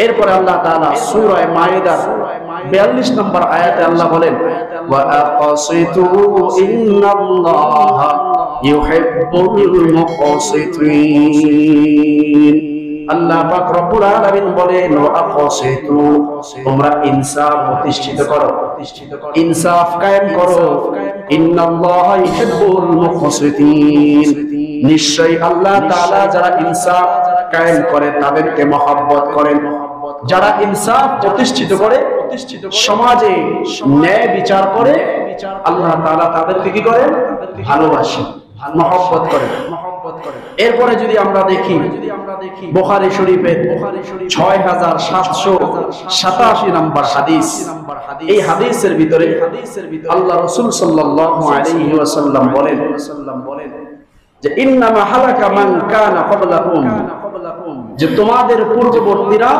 এরপরে আল্লাহ তাআলা সূরা মাইদার 42 নম্বর আয়াতে আল্লাহ বলেন, ওয়া আকাসিতু ইন্নাল্লাহা ইউহিব্বুল মুকসিতিন। আল্লাহ পাক রব্বুল আলামিন বলেন, ওয়া আকাসিতু, তোমরা ইনসাফ প্রতিষ্ঠিত করো, ইনসাফ কায়েম করো। ইন্নাল্লাহা ইউহিব্বুল মুকসিতিন, নিশ্চয়ই আল্লাহ তাআলা যারা ইনসাফ কায়েম করে তাদেরকে মহব্বত করেন। যারা ইনসাফ প্রতিষ্ঠিত করে, সমাজে ন্যায় বিচার করে, আল্লাহ তাআলা তাদেরকে কি করেন? ভালোবাসেন, মহব্বত করেন। এরপরে যদি আমরা দেখি বুখারী শরীফের 6787 নম্বর হাদিস, এই হাদিসের ভিতরে আল্লাহ রাসূল সাল্লাল্লাহু আলাইহি ওয়াসাল্লাম বলেন যে ইন্নামা হালাকা মান কানা ক্বাবলাকুম, যে তোমাদের পূর্ববর্তীরা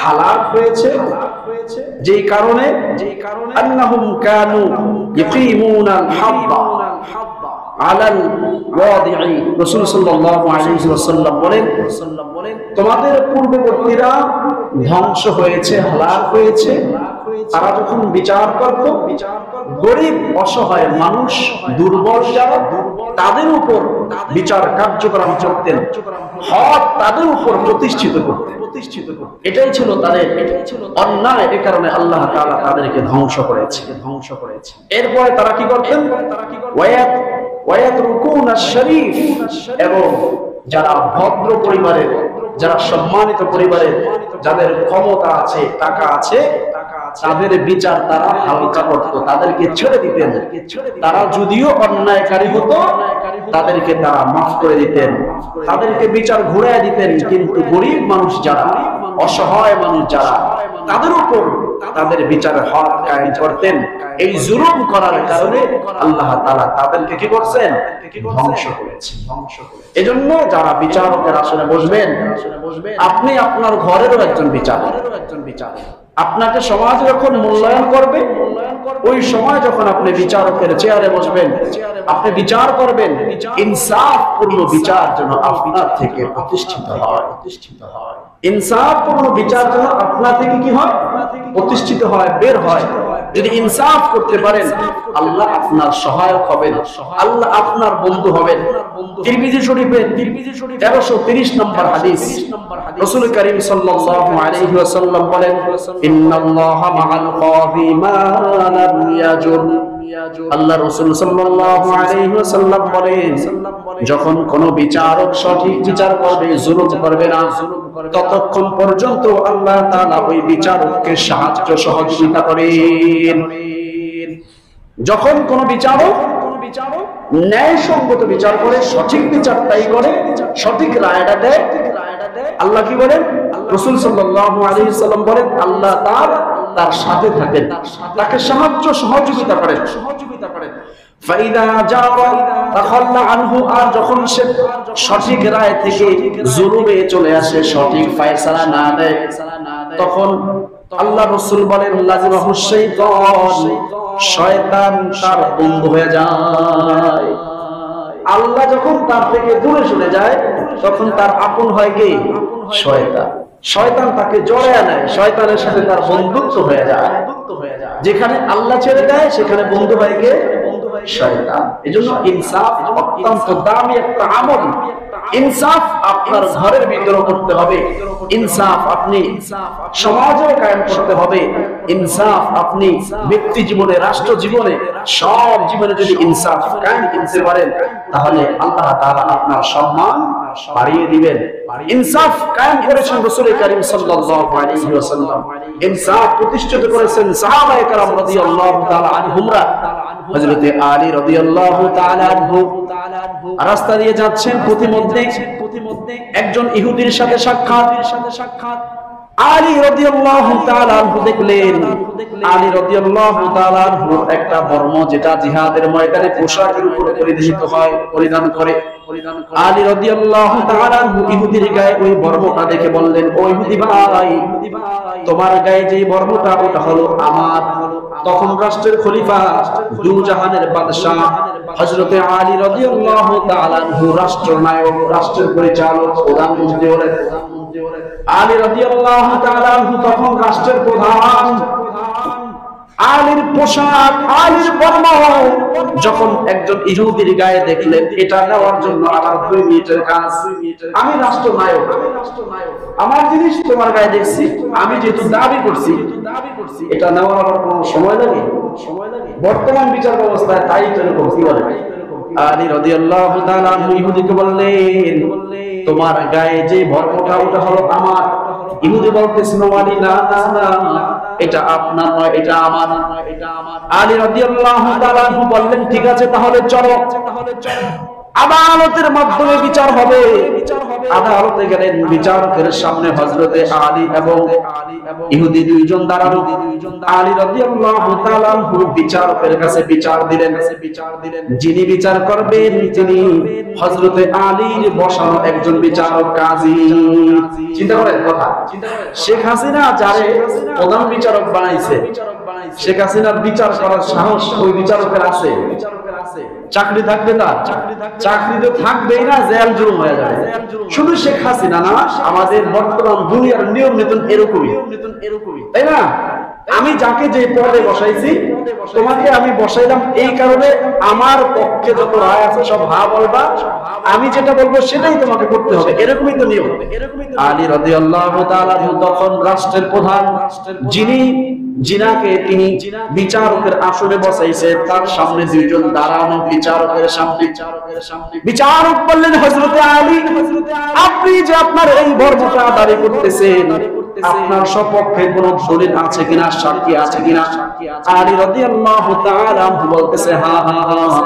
হালাক হয়েছে যেই কারণে আন্নাহুম কানু ইয়াকিমুনাল হাব্বা আলাল ওয়াদি'i। রাসূল সাল্লাল্লাহু আলাইহি ওয়াসাল্লাম বলেন, তোমাদের পূর্ববর্তীরা ধ্বংস হয়েছে, হালাক হয়েছে, তারা যখন বিচার করত, গরিব অসহায় মানুষ, দুর্বল যারা, তাদের উপর বিচার কার্যক্রম করতেন, হক তাদের উপর প্রতিষ্ঠিত করতেন। এটাই ছিল তাদের অন্যায়, এই কারণে আল্লাহ তাআলা তাদেরকে ধ্বংস করেছে। এরপরে তারা কি করতেন? ওয়ায়াতরুকুনা শরীফ, এবং যারা ভদ্র পরিবারের, যারা সম্মানিত পরিবারের, যাদের ক্ষমতা আছে, টাকা আছে, তাদের বিচার তারা হালকা করত, তাদেরকে ছেড়ে দিতেন। তারা যদিও অন্যায়কারী হতো, তাদেরকে তারা মাফ করে দিতেন, তাদেরকে বিচার ঘুরিয়ে দিতেন। কিন্তু গরিব মানুষ যারা, অসহায় মানুষ যারা, তাদের উপর তাদের বিচারের হক কায়েম করতেন। এই জুলুম করার কারণে আল্লাহ তাআলা তাদেরকে কি করছেন? ধ্বংস করেছেন। এজন্য যারা বিচারকের আসনে বসবেন, আপনি আপনার ঘরেরও একজন বিচারক। আপনাকে সমাজ যখন মূল্যায়ন করবে, ওই সময় যখন আপনি বিচারকের চেয়ারে বসবেন, আপনি বিচার করবেন, ইনসাফপূর্ণ বিচার যেন আপনার থেকে প্রতিষ্ঠিত হয়। ইনসাফপূর্ণ বিচার যেন আপনার থেকে কি হয়? প্রতিষ্ঠিত হয়, বের হয়। যদি ইনসাফ করতে পারেন, আল্লাহ আপনার সহায়ক হবেন, আল্লাহ আপনার বন্ধু হবেন। তিরমিজি শরীফের 1330 নম্বর হাদিস, রাসূল করিম সাল্লাল্লাহু আলাইহি ওয়াসাল্লাম বলেন, ইন্নাল্লাহা মাআল কাযী মা লাম ইয়াজুর। আল্লাহ রাসূল সাল্লাল্লাহু আলাইহি ওয়াসাল্লাম বলেন, যখন কোন বিচারক সঠিক বিচার করবে, জুলুম করবে না, ততক্ষণ পর্যন্ত আল্লাহ তাআলা ওই বিচারককে সাহায্য সহযোগিতা করেন। যখন কোন বিচারক ন্যায়সঙ্গত বিচার করে, সঠিক বিচার তাই করে, সঠিক রায়টা দেয়, আল্লাহ কি বলেন? রাসূল সাল্লাল্লাহু আলাইহি ওয়াসাল্লাম বলেন, আল্লাহ তার সাথে থাকেন, তাকে সাহায্য সহযোগিতা করেন। ফাইদা জারা তাখাল্লা আনহু, আর যখন সে সঠিক রায় থেকে জুলুমে চলে আসে, সঠিক ফয়সালা না দেয়, তখন আল্লাহ রাসূল বলেন, লাজিমাহু শাইতান, শয়তান তার বন্ধু হয়ে যায়। আল্লাহ যখন তার থেকে দূরে সরে যায়, তখন তার আপন হয় কে? শয়তান। শয়তান তাকে জড়ায় নেয়, শয়তানের সাথে তার বন্ধুত্ব হয়ে যায়। যেখানে আল্লাহ ছেড়ে দেয়, সেখানে বন্ধু হয় কে? শয়তান। এজন্য ইনসাফ অত্যন্ত দামি একটা আমল। ইনসাফ আপনার ঘরের ভিতরে করতে হবে, ইনসাফ আপনি সমাজেও কায়েম করতে হবে, ইনসাফ আপনি ব্যক্তি জীবনে, রাষ্ট্র জীবনে, সব জীবনে যদি ইনসাফ কায়েম করতে পারেন, তাহলে আল্লাহ তাআলা আপনার সম্মান বাড়িয়ে দিবেন। ইনসাফ কায়েম করেছেন রাসূল করিম সাল্লাল্লাহু আলাইহি ওয়াসাল্লাম, ইনসাফ প্রতিষ্ঠিত করেছেন সাহাবায়ে কেরাম রাদিয়াল্লাহু তাআলা আনহুমরা। হযরত আলী রাদিয়াল্লাহু তাআলা আনহু রাস্তা দিয়ে যাচ্ছেন, প্রতিমধ্যে একজন ইহুদির সাথে সাক্ষাৎ। আলী রাদিয়াল্লাহু তাআলা আনহু দেখলেন, আলী রাদিয়াল্লাহু তাআলা আনহু একটা বর্ম, যেটা জিহাদের ময়দানে পোশাকের উপরে পরিধানিত হয়, পরিধান করে। আলী রাদিয়াল্লাহু তাআলা আনহু ইহুদির গায়ে ওই বর্মটা দেখে বললেন, ও ইহুদি ভাই, তোমার গায়ে যে বর্মটা, ওটা হলো আমার। তখন রাষ্ট্রের খলিফা, দুজাহানের বাদশা হযরত আলী রাদিয়াল্লাহু তাআলা আনহু রাষ্ট্রনায়ক, রাষ্ট্রের পরিচালক, প্রধানমন্ত্রী হলেন। আলী রাদিয়াল্লাহু তাআলা আনহু তখন রাষ্ট্রের প্রধান। আলীর পোশাক, আলীর বর্ণ যখন একজন ইহুদির গায়ে দেখলেন, এটা নেওয়ার জন্য আমার 2 মিনিটের কাজ। আমি রাষ্ট্রনায়ক, আমার জিনিস তোমার গায়ে দেখছি, আমি যেহেতু দাবি করছি, এটা নেওয়ার আমার কোনো সময় লাগে? বর্তমান বিচার ব্যবস্থায় তাই তো এরকম কি বলে। আলী রাদিয়াল্লাহু তাআলা আনহু ইহুদিকে বললেন, তোমার গায়ে যে বর্ণটা ওটা হলো আমার। ইহুদি বলতেছিল, আলী না না না, এটা আপনার নয়, এটা আমার। আলী রাদিয়াল্লাহু তাআলা আনহু বললেন, ঠিক আছে তাহলে চলো, আদালতের মাধ্যমে বিচার হবে। আদালতে গেলেন, বিচারকের সামনে হযরতে আলী এবং ইহুদি দুইজন দাঁড়ানো। আলী রাদিয়াল্লাহু তাআলা আনহু বিচারকের কাছে বিচার দিলেন। যিনি বিচার করবেন তিনি হযরতে আলীর বসানো একজন বিচারক, কাজী। চিন্তা করেন কথা, শেখ হাসিনা যারে প্রধান বিচারক বানাইছে, শেখ হাসিনার বিচার করার সাহস ওই বিচারকের আছে? চাকরি থাকবে তার? চাকরি তো থাকবেই না, জেল জুলুম হয়ে যাবে। শুধু শেখ হাসিনা না, আমাদের বর্তমান দুনিয়ার নিয়ম নীতি এরকমই, তাই না? আমি যাকে যে পদে বসাইছি, তোমাকে আমি বসাইলাম এই কারণে আমার পক্ষে যত রায় আছে সব হা বলবা, আমি যেটা বলবো সেটাই তোমাকে করতে হবে, এরকমই তো নিয়ম। আলী রাদিয়াল্লাহু তাআলা তখন রাষ্ট্রের প্রধান, যিনাকে তিনি বিচারকের আসনে বসাইছে, তার সামনে দুইজন দাঁড়ানো বিচারকের সামনে। বিচারক বললেন, হযরতে আলী, আপনি যে আপনার এই বর্ণটা দাবি করতেছেন, আপনার সপক্ষে কোন দলিল আছে কিনা, সাক্ষী আছে কিনা? আলী রাদিয়াল্লাহু তাআলা বলতেছে, হ্যাঁ হ্যাঁ হ্যাঁ,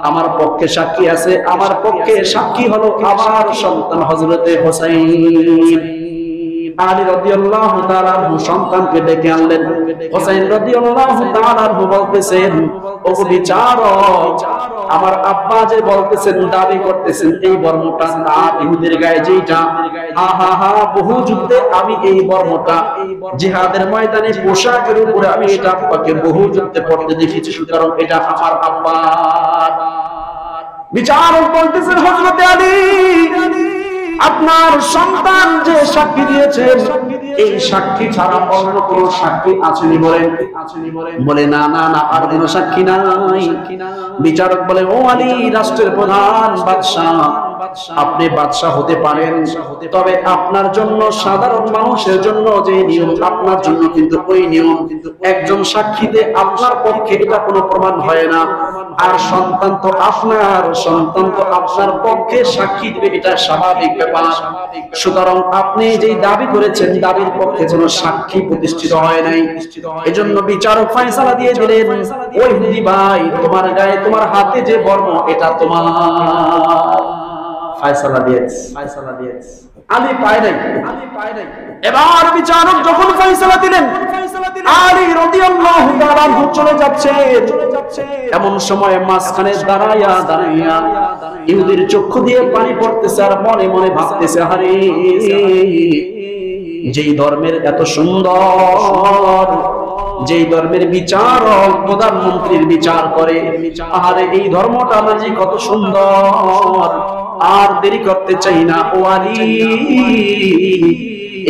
আমার পক্ষে সাক্ষী আছে। আমার পক্ষে সাক্ষী হলো আমার সন্তান হযরতে হোসাইন। আলী রাদিয়াল্লাহু তাআলা সন্তানকে ডেকে আনলেন। হোসেন রাদিয়াল্লাহু তাআলা বলতেছেন, ও বিচারক, আমার আব্বা যে বলতেছেন, দাবি করতেছেন এই বর্ণটা তার ইহুদির গায়ে যেটা, হা হা হা, বহু যুদ্ধে আমি এই বর্ণটা জিহাদের ময়দানে পোশাকের উপরে আমি এটা আব্বাকে বহু যুদ্ধে পড়তে দেখেছি, সুতরাং এটা আমার আব্বার। বিচারক বলতেছেন, হযরতে আলী, আপনার সন্তান যে সাক্ষী দিয়েছেন, এই সাক্ষী ছাড়া অন্য কোন সাক্ষী আসেনি বলেন? বলে, না না না, আর কোন সাক্ষী নাই। বিচারক বলে, ও আলী, রাষ্ট্রের প্রধান, বাদশাহ, আপনি বাদশাহ হতে পারেন, তবে আপনার জন্য, সাধারণ মানুষের জন্য যে নিয়ম, আপনার জন্য কিন্তু ওই নিয়ম। একজন সাক্ষীতে আপনার পক্ষে এটা কোনো প্রমাণ হয় না, আর সন্তান তো আপনার, সন্তান তো আপনার পক্ষে সাক্ষী দিবে, এটা স্বাভাবিক ব্যাপার। সুতরাং আপনি যে দাবি করেছেন, দাবির পক্ষে কোনো সাক্ষী প্রতিষ্ঠিত হয় নাই। এজন্য বিচারক ফয়সালা দিয়ে দিলেন, ওই ইহুদি ভাই, তোমার গায়ে, তোমার হাতে যে বর্ণ, এটা তোমার। ফয়সালা দিয়েছে। আলী পায় নাই। এবার বিচারক যখন ফয়সালা দিলেন, আলী রাদিয়াল্লাহু তাআলা চলে যাচ্ছে। এমন সময় মাঝখানে দাঁড়াইয়া ইহুদির চক্ষু দিয়ে পানি পড়তেছে, আর মনে মনে ভাবতেছে, আরে যেই ধর্মের এত সুন্দর, যেই ধর্মের বিচারক প্রধানমন্ত্রীর বিচার করে, আরে এই ধর্মটা নাকি কত সুন্দর। আর দেরি করতে চাই না, ও আলী,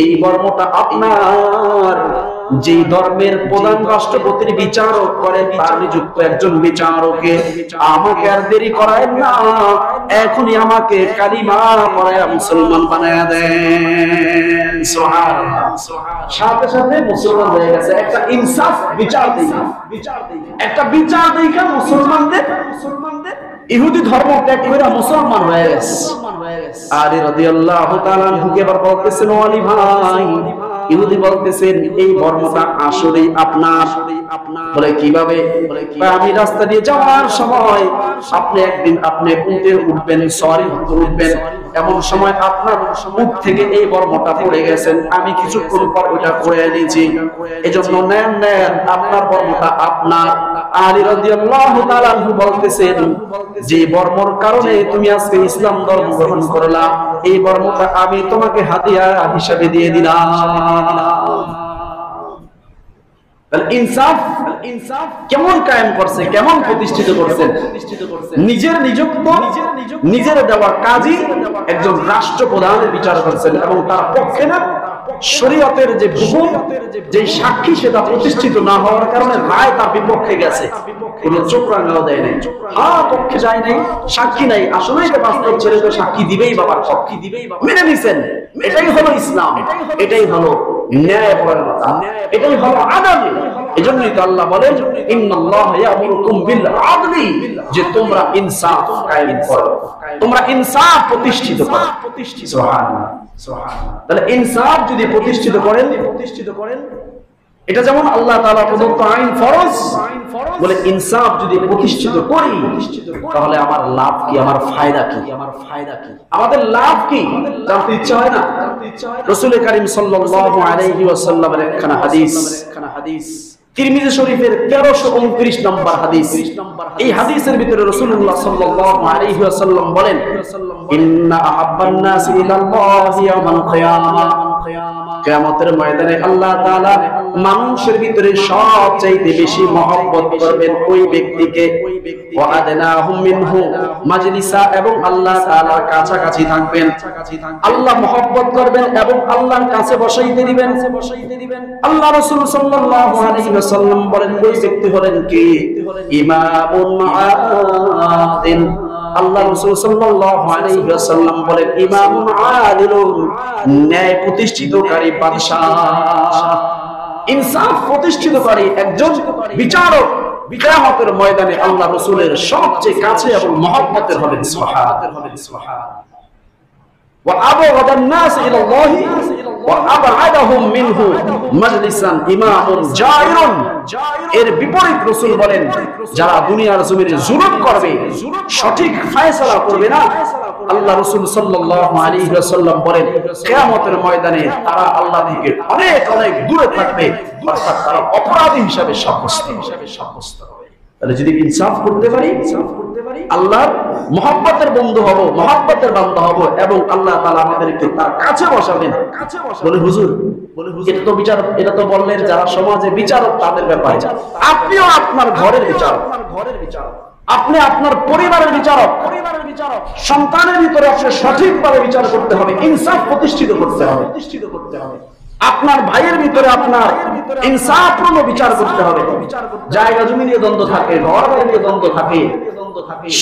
এই ধর্মটা আপনার। যেই ধর্মের প্রধান রাষ্ট্রপতির বিচারক করেন, তার নিযুক্ত একজন বিচারকে আমাকে আর দেরি করায় না, এখনই আমাকে কালিমা পড়ায়া মুসলমান বানায়া দেন। সুবহানাল্লাহ। সাথে সাথে মুসলমান হয়ে গেছে। একটা ইনসাফ বিচার দেখা, একটা বিচার দেখা মুসলমানদের ইহুদি ধর্ম ত্যাগ করে মুসলমান হয়ে গেছে। আলী রাদিয়াল্লাহু তাআলা আনহুকে এবার বলতেছেন, আলী ভাই, ইহুদি বলতেছেন এই ধর্মটা আসলেই আপনার। বলে, কিভাবে? আমি রাস্তা দিয়ে যাওয়ার সময় আপনি একদিন আপনি উঠে উঠবেন, সরি উঠবেন, এমন সময় আপনার মুখ থেকে এই বর্মটা পড়ে গেছেন, আমি কিছুক্ষণ পর ওইটা করে এনেছি, এজন্য নেন নেন, আপনার বর্মটা আপনার। আলী রাদিয়াল্লাহু তাআলা আনহু বলতেছেন, যে বর্মর কারণে তুমি আজকে ইসলাম ধর্ম গ্রহণ করলা, এই বর্মটা আমি তোমাকে হাদিয়া হিসেবে দিয়ে দিলাম। ইনসাফ কেমন কায়েম করছে, কেমন প্রতিষ্ঠিত করছেন? নিজের নিযুক্ত, নিজের দেওয়া কাজী একজন রাষ্ট্রপ্রধানের বিচার করছেন, এবং তার পক্ষে না, শরীয়তের যে হুকুম, যে সাক্ষী সেটা প্রতিষ্ঠিত না হওয়ার কারণে রায় তার বিপক্ষে গেছে, কোনো চোখ রাঙাও দেয় নাই, হ্যাঁ পক্ষে যায় নাই, সাক্ষী নাই, আসলে এটা বাস্তব ছেলে তো সাক্ষী দিবেই, বাবার সাক্ষী দিবেই, মেনে নিছেন। এটাই হলো ইসলাম, এটাই হলো ন্যায়পরায়ণতা, এটাই হলো আদল। এজন্যই তো আল্লাহ বলেন ইন্নাল্লাহ ইয়ামুরুকুম বিল আদলি, যে তোমরা ইনসাফ কায়েম করো, তোমরা ইনসাফ প্রতিষ্ঠিত করো। সুবহানাল্লাহ, সুবহানাল্লাহ। তাহলে ইনসাফ যদি প্রতিষ্ঠিত করেন, এটা যেমন আল্লাহ তাআলা প্রদত্ত আইন ফরজ, বলে ইনসাফ যদি প্রতিষ্ঠিত করি তাহলে আমার লাভ কি, আমার ফায়দা কি, আমাদের লাভ কি জানতে ইচ্ছা হয় না? রাসূল করিম সাল্লাল্লাহু আলাইহি ওয়াসাল্লামের একখানা হাদিস, তিরমিজি শরীফের 1329 নম্বর হাদিস। এই হাদিসের ভিতরে রাসূলুল্লাহ সাল্লাল্লাহু আলাইহি ওয়াসাল্লাম বলেন, ইন্না আহাব্বান নাসি ইলাল্লাহি ইয়াওমাল কিয়ামাহ, কিয়ামতের ময়দানে আল্লাহ তাআলা মানুষের ভিতরে সবচেয়ে বেশি মহব্বত করবেন ওই ব্যক্তিকে, ওয়া আদনাহুম মিনহু মাজলিসা, এবং আল্লাহ তাআলার কাছাকাছি থাকবেন, আল্লাহ মহব্বত করবেন এবং আল্লাহর কাছে বসাইতে দিবেন। আল্লাহ রাসূল সাল্লাল্লাহু আলাইহি ওয়াসাল্লাম বলেন ওই ব্যক্তি হলেন কি? ইমামুন আদিল। আল্লাহ রাসূল সাল্লাল্লাহু আলাইহি ওয়াসাল্লাম বলেন ইমামুন আদিলুন, ন্যায় প্রতিষ্ঠিতকারী বাদশা, ইনসাফ প্রতিষ্ঠিতকারী একজন বিচারক কিয়ামতের ময়দানে আল্লাহ রাসূলের সবচেয়ে কাছে এবং মহব্বতের হবেন। সুবহানাল্লাহ। ওয়া আবগাদান নাস ইলাল্লাহি ওয়া আবআদাহুম মিনহু মাজলিসান ইমামুন জাইরুন। এর বিপরীত রাসূল বলেন যারা দুনিয়ার জমিনে জুলুম করবে, সঠিক ফয়সালা করবে না, আল্লাহ রাসূল সাল্লাল্লাহু আলাইহি ওয়াসাল্লাম বলেন কিয়ামতের ময়দানে তারা আল্লাহ থেকে অনেক অনেক দূরে থাকবে, অর্থাৎ তারা অপরাধী হিসাবে সাব্যস্ত হবে। তাহলে যদি ইনসাফ করতে পারি, আল্লাহর মহব্বতের বন্ধু হব, মহব্বতের বান্দা হব, এবং আল্লাহ তাআলা আমাদেরকে তার কাছে বসাবেন। বলে হুজুর এটা তো বললেন যারা সমাজে বিচারক তাদের ব্যাপারে, আপনিও আপনার ঘরের বিচারক, আপনি আপনার পরিবারের বিচারক, সন্তানের ভিতরে আপনি সঠিকভাবে বিচার করতে হবে, ইনসাফ প্রতিষ্ঠিত করতে হবে। আপনার ভাইয়ের ভিতরে আপনার ইনসাফপূর্ণ বিচার করতে হবে। জায়গা জমি নিয়ে দ্বন্দ্ব থাকে, ঘর বাড়ি নিয়ে দ্বন্দ্ব থাকে,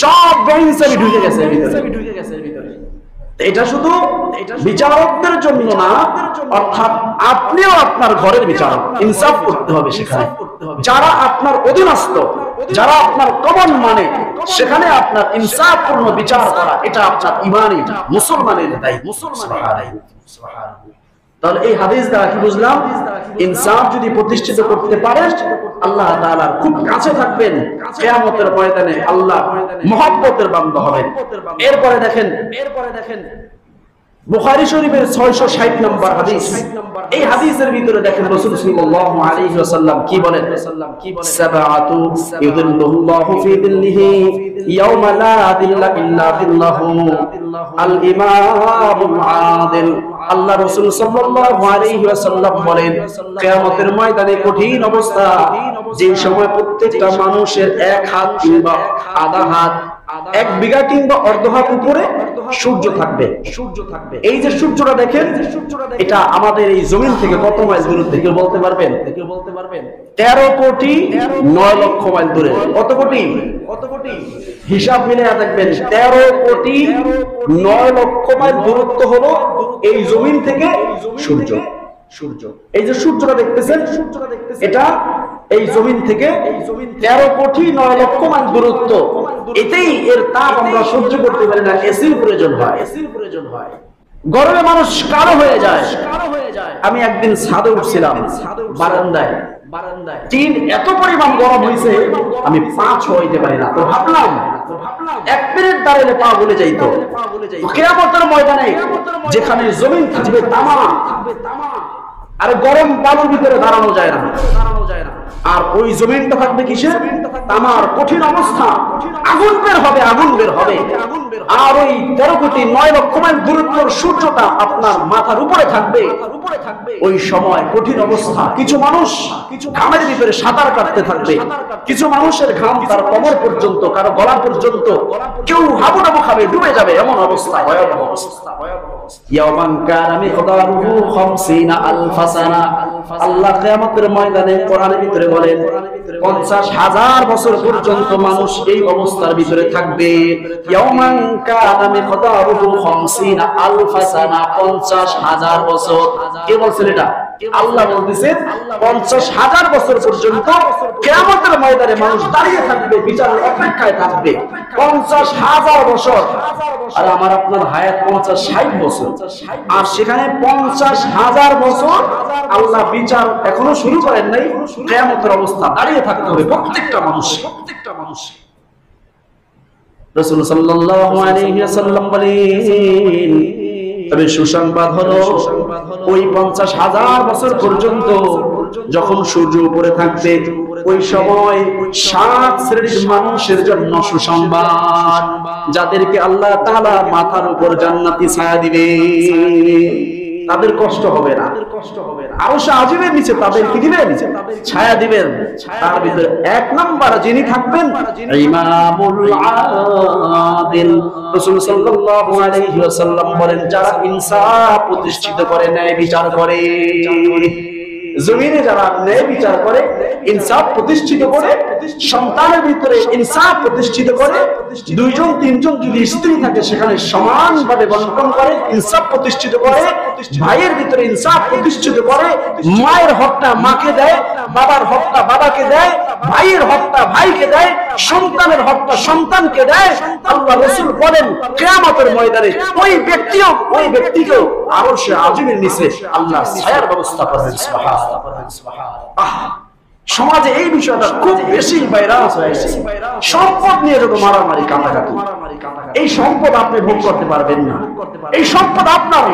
সব বেইনসাফি ঢুকে গেছে ভিতরে। এটা শুধু বিচারকদের জন্য না, অর্থাৎ আপনিও আপনার ঘরের বিচারক, ইনসাফ করতে হবে সেখানে। যারা আপনার অধীনস্থ, যারা আপনার কমন মানে, সেখানে আপনার ইনসাফপূর্ণ বিচার করা, এটা আপনার ঈমানি মুসলমানের দায়িত্ব। সুবহানাল্লাহ। তাহলে এই হাদিস দ্বারা কি বুঝলাম? ইনসাফ যদি প্রতিষ্ঠিত করতে পারেন আল্লাহ তাআলার খুব কাছে থাকবেন, কিয়ামতের ময়দানে আল্লাহ মহব্বতের বান্দা হবেন। এরপরে দেখেন বুখারী শরীফের 660 নম্বর হাদিস। এই হাদিসের ভিতরে দেখেন রাসূল সাল্লাল্লাহু আলাইহি ওয়াসাল্লাম কি বলেন? সাবাআতু ইউযিল্লুহুল্লাহু ফি যিল্লিহি ইয়াওমা লা যিল্লা ইল্লা যিল্লাহু, আল ইমামুল আদিল। আল্লাহ রাসূল সাল্লাল্লাহু আলাইহি ওয়াসাল্লাম বলেন কিয়ামতের ময়দানে কঠিন অবস্থা, যে সময় প্রত্যেকটা মানুষের এক হাত কিংবা আধা হাত, এক বিঘা কিংবা অর্ধ হাত উপরে সূর্য থাকবে। এই যে সূর্যটা দেখেন, এটা আমাদের এই জমিন থেকে কত মাইল দূরত্বে কেউ বলতে পারবেন? 13 কোটি 9 লক্ষ মাইল দূরে। কত কোটি? হিসাব মিলে দেখবেন 13 কোটি 9 লক্ষ মাইল দূরত্ব হলো এই জমিন থেকে সূর্য। এই যে সূর্যটা দেখতেছেন, এটা এই জমিন থেকে 13 কোটি 9 লক্ষ মাইল দূরত্ব। এতেই এর তাপ আমরা সহ্য করতে পারি না, এসির প্রয়োজন হয়। গরমে মানুষ কালো হয়ে যায়। আমি একদিন ছাদে উঠছিলাম, বারান্দায় টিন এত পরিমাণ গরম হয়েছে আমি পা ছোঁয়াইতে পারি না। তো ভাবলাম 1 মিনিট দাঁড়ালে পা গলে যাইতো। কিয়ামতের ময়দানে যেখানে জমিন থাকবে তামা, আর গরম বালুর ভিতরে দাঁড়ানো যায় না, আর ওই জমিনটা থাকবে কিসের? তামার। কঠিন অবস্থা, আগুন বের হবে। আর ওই 13 কোটি 9 লক্ষ মাইল দূরত্বের সূর্যটা আপনার মাথার উপরে থাকবে। ওই সময় কঠিন অবস্থা, কিছু মানুষ ঘামের ভিতরে সাঁতার কাটতে থাকবে, কিছু মানুষের ঘাম তার কোমর পর্যন্ত, কারো গলা পর্যন্ত, কেউ হাবুডাবু খাবে, ডুবে যাবে, এমন অবস্থা, ভয়াবহ অবস্থা। ইয়াওমান কানা মিকদারুহু 50 আলফা সানা। আল্লাহ কিয়ামতের ময়দানে কোরআনের ভিতরে বলেন 50,000 বছর পর্যন্ত মানুষ এই অবস্থার ভিতরে থাকবে। ইয়াওমান কানা মিকদারুহু 50 আলফা সানা, 50,000 বছর। কে বলছেন এটা? আল্লাহ বলতেছেন 50,000 বছর পর্যন্ত কিয়ামতের ময়দানে মানুষ দাঁড়িয়ে থাকবে, বিচারের অপেক্ষায় থাকবে 50,000 বছর। আর আমার আপনার হায়াত 50-60 বছর, আর সেখানে 50,000 বছর আল্লাহ বিচার এখনো শুরু করেন নাই। কিয়ামতের অবস্থা দাঁড়িয়ে থাকতে হবে প্রত্যেকটা মানুষ। রাসূল সাল্লাল্লাহু আলাইহি ওয়াসাল্লাম বলেন, তবে সুসংবাদ হলো ওই 50,000 বছর পর্যন্ত যখন সূর্য উপরে থাকবে, ওই সময় 7 শ্রেণীর মানুষের জন্য সুসংবাদ, যাদেরকে আল্লাহ তাআলা মাথার উপর জান্নাতি ছায়া দিবে, তাদের কষ্ট হবে না। আরশে আজিমের নিচে তাদের কি দিবেন? ছায়া দিবেন। তার ভিতরে 1 নাম্বার যিনি থাকবেন, ইমামুল আদিল। রাসূল সাল্লাল্লাহু আলাইহি ওয়াসাল্লাম বলেন, যারা ইনসাফ প্রতিষ্ঠিত করে, ন্যায় বিচার করে, জমিনে যারা ন্যায় বিচার করে, ইনসাফ প্রতিষ্ঠিত করে, সন্তানের ভিতরে ইনসাফ প্রতিষ্ঠিত করে, 2-3 যদি স্ত্রী থাকে সেখানে সমানভাবে বন্টন করে, ইনসাফ প্রতিষ্ঠিত করে, ভাইয়ের ভিতরে ইনসাফ প্রতিষ্ঠিত করে, মায়ের হকটা মাকে দেয়, বাবার হকটা বাবাকে দেয়, ভাইয়ের হকটা ভাইকে দেয়, সন্তানের হকটা সন্তানকে দেয়। আল্লাহ রাসূল বলেন, কিয়ামতের ময়দানে ওই ব্যক্তিকেও আরশে আজিমের নিচে আল্লাহ ছায়ার ব্যবস্থা করবেন। সমাজে এই বিষয়টা খুব বেশি ভাইরাস হয়েছে। সম্পদ নিয়ে যত মারামারি কাটাকাটি, এই সম্পদ আপনি ভোগ করতে পারবেন না, এই সম্পদ আপনার,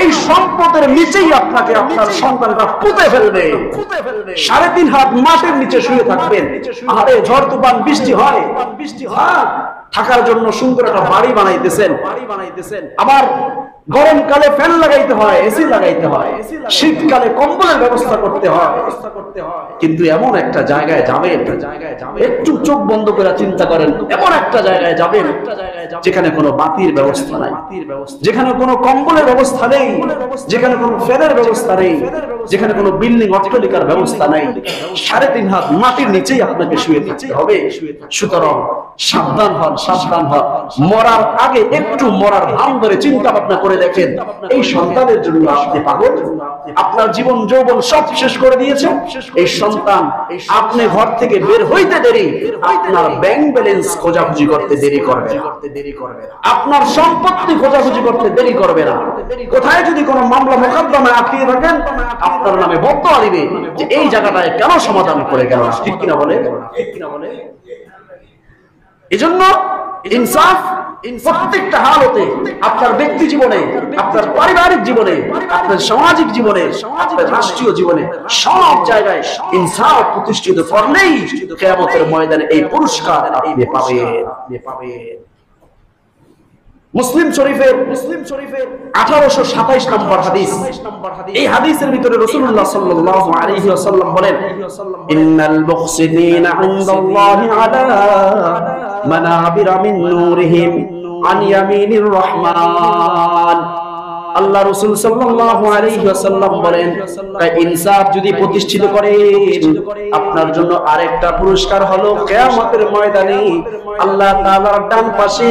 এই সম্পদের নিচেই আপনাকে আপনার সন্তানরা পুঁতে ফেলবে। 3.5 হাত মাটির নিচে শুয়ে থাকবেন। আরে ঝড় তুফান বৃষ্টি হয়, থাকার জন্য সুন্দর একটা বাড়ি বানাইতেছেন, আবার গরমকালে ফ্যান লাগাইতে হয়, এসি লাগাইতে হয়, শীতকালে কম্বলের ব্যবস্থা করতে হয়। কিন্তু এমন একটা জায়গায় যাবেন, একটু চোখ বন্ধ করে চিন্তা করেন, এমন একটা জায়গায় যাবেন যেখানে কোনো বাতির ব্যবস্থা নাই, যেখানে কোনো কম্বলের ব্যবস্থা নেই, যেখানে কোনো ফ্যানের ব্যবস্থা নেই, যেখানে কোনো বিল্ডিং অট্টালিকার ব্যবস্থা নাই। 3.5 হাত মাটির নিচেই আপনাকে শুয়ে থাকতে হবে। সুতরাং সাবধান হন, সাবধান হন। মরার আগে একটু মরার ভান ধরে চিন্তা ভাবনা করে দেখেন, এই সন্তানের জন্য আপনি পাগল, আপনার জীবন যৌবন সব শেষ করে দিয়েছে। এই সন্তান আপনি ঘর থেকে বের হইতে দেরি, আপনার ব্যাংক ব্যালেন্স খোঁজাখুঁজি করতে দেরি করবে না, আপনার সম্পত্তি খোঁজাখুঁজি করতে দেরি করবে না। কোথায় যদি কোনো মামলা মোকদ্দমায় আটকে থাকেন, আপনার নামে বদদোয়া দিবে যে এই জায়গাটায় কেন সমাধান করে গেল। ঠিক কিনা বলে? এজন্য ইনসাফ প্রত্যেকটা হালতে, আপনার ব্যক্তি জীবনে, আপনার পারিবারিক জীবনে, আপনার সামাজিক জীবনে, আপনার রাষ্ট্রীয় জীবনে, সব জায়গায় ইনসাফ প্রতিষ্ঠিত করলেই কিয়ামতের ময়দানে এই পুরস্কার আপনি পাবেন। মুসলিম শরীফের 1827 নম্বর হাদিস। এই হাদিসের ভিতরে রাসূলুল্লাহ সাল্লাল্লাহু আলাইহি ওয়াসাল্লাম বলেন, ইন্নাল মুহসিনিনা ইনদাল্লাহি আলা মানাবিরা মিন নূরিহিম আন ইয়ামিনির রহমান। আল্লাহ রাসূল সাল্লাল্লাহু আলাইহি ওয়াসাল্লাম বলেন, ইনসাফ যদি প্রতিষ্ঠিত করেন, আপনার জন্য আরেকটা পুরস্কার হলো কিয়ামতের ময়দানে আল্লাহ তাআলার ডান পাশে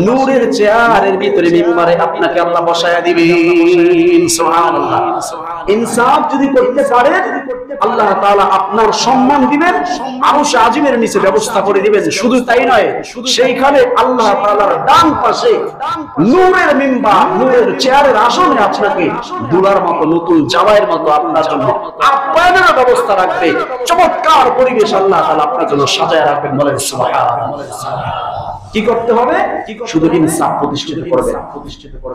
নূরের চেয়ারের ভিতরে মিম্বারে আপনাকে আল্লাহ বসায়া দিবেন। সুবহানাল্লাহ। ইনসাফ যদি করতে পারেন, আল্লাহ তাআলা আপনার সম্মান দিবেন, আরশে আজিমের নিচে ব্যবস্থা করে দিবেন। শুধু তাই নয়, সেইখানে আল্লাহ তাআলার ডান পাশে নূরের মিম্বার, নূরের চেয়ারের আসনে আপনাকে দুলার মতো, নতুন জামাইয়ের মতো আপনার জন্য আপ্যায়নের ব্যবস্থা রাখবে। চমৎকার পরিবেশ আল্লাহ তাআলা আপনার জন্য সাজায় রাখবেন। বলেন সুবহানাল্লাহ। কি করতে হবে? শুধু ইনসাফ প্রতিষ্ঠিত করবে,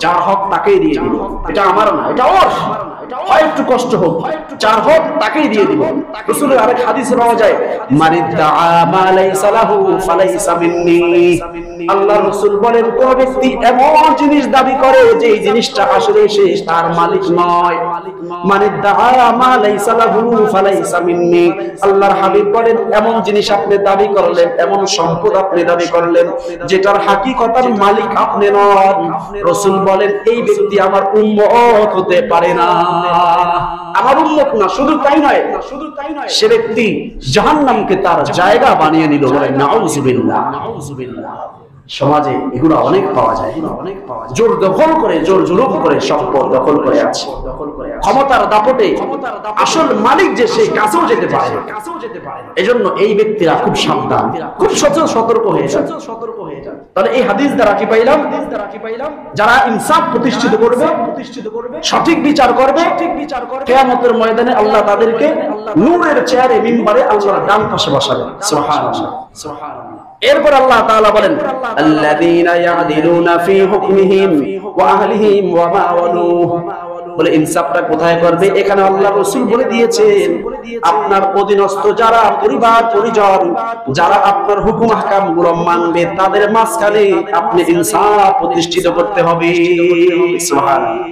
যার হক তাকেই দিয়ে দিবে। এটা আমার না, এটা ওর। হয় একটু কষ্ট হোক, যার হক তাকেই দিয়ে দিব। রাসূলের আরেক হাদিসে পাওয়া যায়, মানিদ্দাআ মা লাইসা লাহু ফালাইসা মিন্নি। আল্লাহর রাসূল বলেন, কোন ব্যক্তি এমন জিনিস দাবি করে যে এই জিনিসটা আসলে সে তার মালিক নয়, মানিদ্দাআ মা লাইসা লাহু ফালাইসা মিন্নি। আল্লাহর হাবিব বলেন, এমন জিনিস আপনি দাবি করলেন, এমন সম্পদ আপনি দাবি করলেন যেটার হাকিকতার মালিক আপনি নন। রাসূল বলেন এই ব্যক্তি আমার উম্মত হতে পারে না, আমার উম্মত না। শুধু তাই নয়, সে ব্যক্তি জাহান্নামকে তার জায়গা বানিয়ে নিল। বলেন নাউযুবিল্লাহ। সমাজে এগুলো অনেক পাওয়া যায়, জোর দখল করে, জোর জুলুম করে সম্পদ দখল করে আছে, ক্ষমতার দাপটে আসল মালিক যে সে কাছেও যেতে পারে। এজন্য এই ব্যক্তিরা খুব সাবধান, খুব সতর্ক হয়ে যান। তাহলে এই হাদিস দ্বারা কি পাইলাম? যারা ইনসাফ প্রতিষ্ঠিত করবে, সঠিক বিচার করবে, কিয়ামতের ময়দানে আল্লাহ তাদেরকে নূরের চেয়ারে মিম্বারে আল্লাহর ডান পাশে বসাবেন। সুবহানাল্লাহ, সুবহানাল্লাহ। এরপর আল্লাহ তাআলা বলেন আল্লাযীনা ইয়াদিলুনা ফি হুকমিহিম ওয়া আহলিহিম ওয়া মা ওয়ালু। বলে ইনসাফটা কোথায় করবে? এখানে আল্লাহ রাসূল বলে দিয়েছেন আপনার অধীনস্থ যারা পরিবার পরিজন, যারা আপনার হুকুম আহকাম গুলো মানবে, তাদের মাঝখানে আপনি ইনসাফ প্রতিষ্ঠিত করতে হবে। সুবহানাল্লাহ।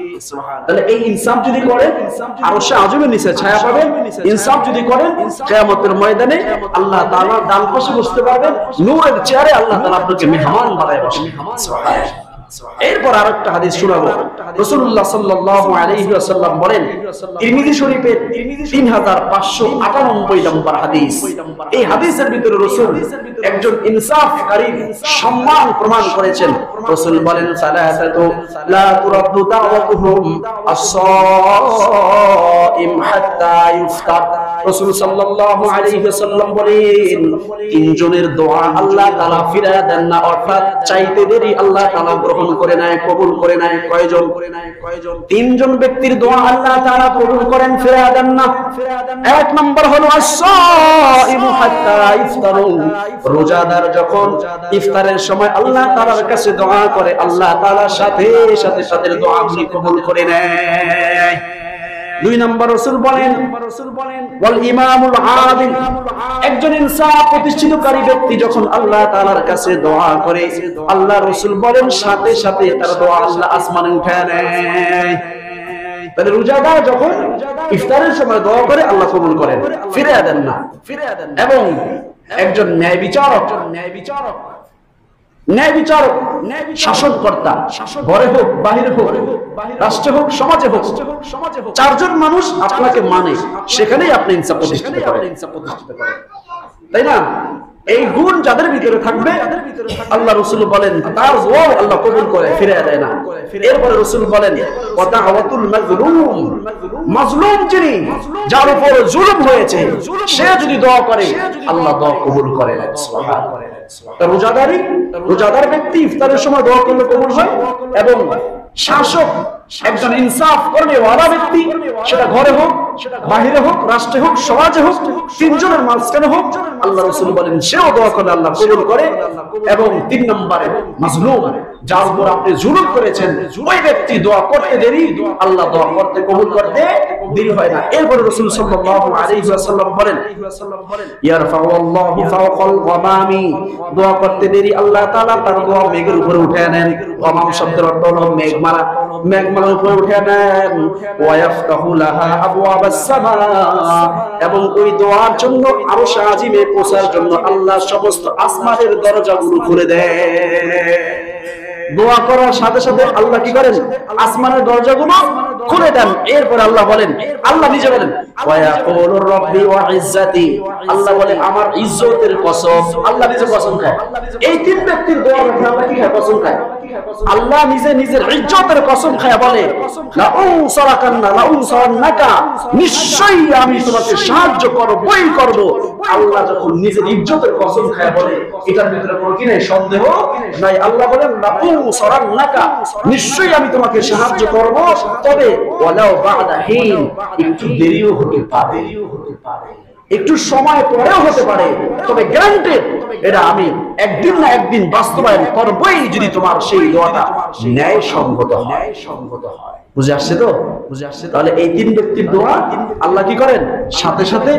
তাহলে এই ইনসাফ যদি করেন আরশে আযমের নিচে ছায়া পাবেন। ইনসাফ যদি করেন কিয়ামতের ময়দানে আল্লাহ তাআলা ডান পাশে বসতে পারবেন, নূরের চেয়ারে আল্লাহ তাআলা আপনাকে মেহমান বানায় বসাবেন। সুবহানাল্লাহ। এরপর আরেকটা হাদিস শোনাবো। রাসূলুল্লাহ সাল্লাল্লাহু আলাইহি ওয়াসাল্লাম বলেন, তিরমিজি শরীফের 3598 নম্বর হাদিস, এই হাদিসের ভিতরে রাসূল একজন ইনসাফকারীর সম্মান প্রমাণ করেছেন। রাসূল বলেন সালাসাতু লা তুরাদ্দু দাওয়াতুহুম আস-সাইম হাত্তা ইফতার। রাসূল সাল্লাল্লাহু আলাইহি ওয়াসাল্লাম বলেন তিনজনের দোয়া আল্লাহ তাআলা ফিরায় দেন না, অর্থাৎ চাইতে দেরি আল্লাহ তাআলা গ্রহণ করে নেয়, কবুল করে নেয়। কয়জন? তিনজন ব্যক্তির দোয়া আল্লাহ তাআলা কবুল করেন, ফিরায় দেন না। এক নম্বর হলো আস-সাইম হাত্তা ইফতারু, রোজাদার যখন ইফতারের সময় আল্লাহ তাআলার কাছে দোয়া করে, আল্লাহ তাআলা সাথে সাথে তাদের দোয়া কবুল করে নেয়। দুই নম্বর রাসূল বলেন ওয়াল ইমামুল আদিল, একজন ইনসাফ প্রতিষ্ঠিতকারী ব্যক্তি যখন আল্লাহ তাআলার কাছে দোয়া করে, আল্লাহ রাসূল বলেন সাথে সাথে তার দোয়া আল্লাহ আসমানে উঠায় নেয়। তাহলে রোজাদার যখন ইফতারের সময় দোয়া করে আল্লাহ কবুল করেন, ফিরিয়ে দেন না। এবং একজন ন্যায় বিচারক, শাসনকর্তা, ঘরে হোক বাহিরে হোক, রাষ্ট্রে হোক সমাজে হোক, চারজন মানুষ আপনাকে মানে, সেখানেই আপনি ইনসাফ প্রতিষ্ঠিত করেন, তাই না? এই গুণ যাদের ভিতরে থাকবে আল্লাহ রাসূল বলেন তার দোয়া আল্লাহ কবুল করে, ফিরিয়ে দেয় না। এরপরে রাসূল বলেন ওয়াদাওয়াতুল মাজলুম, মাজলুম যিনি, যার উপর জুলুম হয়েছে, সে যদি দোয়া করে আল্লাহ দোয়া কবুল করে। সুবহানাল্লাহ। রোজাদার ব্যক্তি ইফতারের সময় দোয়া করলে কবুল হয়। এবং শাসক, একজন ইনসাফ কর্মীওয়ালা ব্যক্তি, সেটা ঘরে হোক বাহিরে হোক, রাষ্ট্রে হোক সমাজে হোক, তিনজনের মাঝখানে হোক, আল্লাহ রাসূল বলেন সেও দোয়া করলে আল্লাহ কবুল করে। এবং তিন নম্বরে মাজলুম, যার উপর আপনি জুলুম করেছেন, ওই ব্যক্তি দোয়া করতে দেরি, আল্লাহ দোয়া করতে কবুল করতে দেরি হয় না। এরপর রাসূল সাল্লাল্লাহু আলাইহি ওয়াসাল্লাম বলেন ইয়ারফাউ আল্লাহু ফাওকাল গামামি, দোয়া করতে দেরি আল্লাহ তাআলা তার দোয়া মেঘের উপরে উঠায় নেন। গামাম শব্দের অর্থ হলো মেঘমালা, মেঘমালার উপরে উঠায় নেন। ওয়া ইয়াফতাহু লাহা আবওয়াবাস সামা, এবং ওই দোয়ার জন্য আরশে আজিমে পৌঁছার জন্য আল্লাহ সমস্ত আসমানের দরজাগুলো খুলে দেয়। দোয়া করার সাথে সাথে আল্লাহ কি করেন? আসমানের দরজাগুলো খুলে দেন। এরপর আল্লাহ বলেন, আল্লাহ নিজে বলেন ওয়া ইয়াকুলু রাব্বি ওয়া ইজ্জাতি, আল্লাহ বলে আমার ইজ্জতের কসম। আল্লাহ নিজে কসম খায়। এই তিন ব্যক্তির দোয়া রেখে আল্লাহ কি খায়? কসম খায়। আল্লাহ নিজে নিজের ইজ্জতের কসম খায় বলে লা উনসারাকান্না লা উনসারান্নাকা, নিশ্চয়ই আমি তোমাকে সাহায্য করবই করব। আল্লাহ যখন নিজের ইজ্জতের কসম খায় বলে, এটার ভিতরে কোনো কি নাই? সন্দেহ নাই। আল্লাহ বলেন লা উনসারান্নাকা, নিশ্চয়ই আমি তোমাকে সাহায্য করব, তবে ওয়ালাউ বা'দা হিন, একটু দেরিও হতে পারে, একটু সময় পরেও হতে পারে, তবে গ্যারান্টেড এটা আমি একদিন না একদিন বাস্তবায়ন করবই, যদি তোমার সেই দোয়াটা ন্যায়সঙ্গত হয়। বুঝে আসছে তো? তাহলে এই তিন ব্যক্তির দোয়া আল্লাহ কি করেন? সাথে সাথে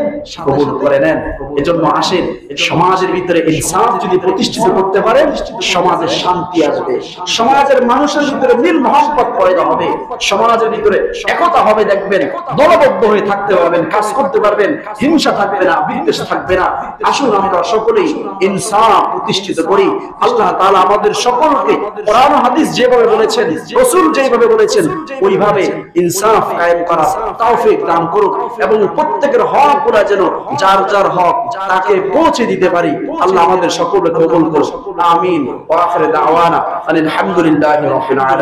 কবুল করে নেন। এজন্য আসেন, সমাজের ভিতরে ইনসাফ যদি প্রতিষ্ঠিত করতে পারেন, সমাজে শান্তি আসবে, সমাজের মানুষের ভিতরে মিল মহব্বত পয়দা হবে, সমাজের ভিতরে একতা হবে। দেখবেন দলবদ্ধ হয়ে থাকতে পারবেন, কাজ করতে পারবেন, হিংসা থাকবে না, বিদ্বেষ থাকবে না। আসুন আমরা সকলেই ইনসাফ প্রতিষ্ঠিত করি। আল্লাহ তাআলা আমাদের সকলকে কোরআন হাদিস যেভাবে বলেছেন, রাসূল যেভাবে বলেছেন, ওইভাবে ইনসাফ কায়েম করা তৌফিক দান করুক, এবং প্রত্যেকের হক গুলো যেন যার যার হক তাকে পৌঁছে দিতে পারি। আল্লাহ আমাদের সকলকে কবুল করুক। আমিন। ওয়া আখিরু দাওয়ানা আলহামদুলিল্লাহি রাব্বিল আলামিন।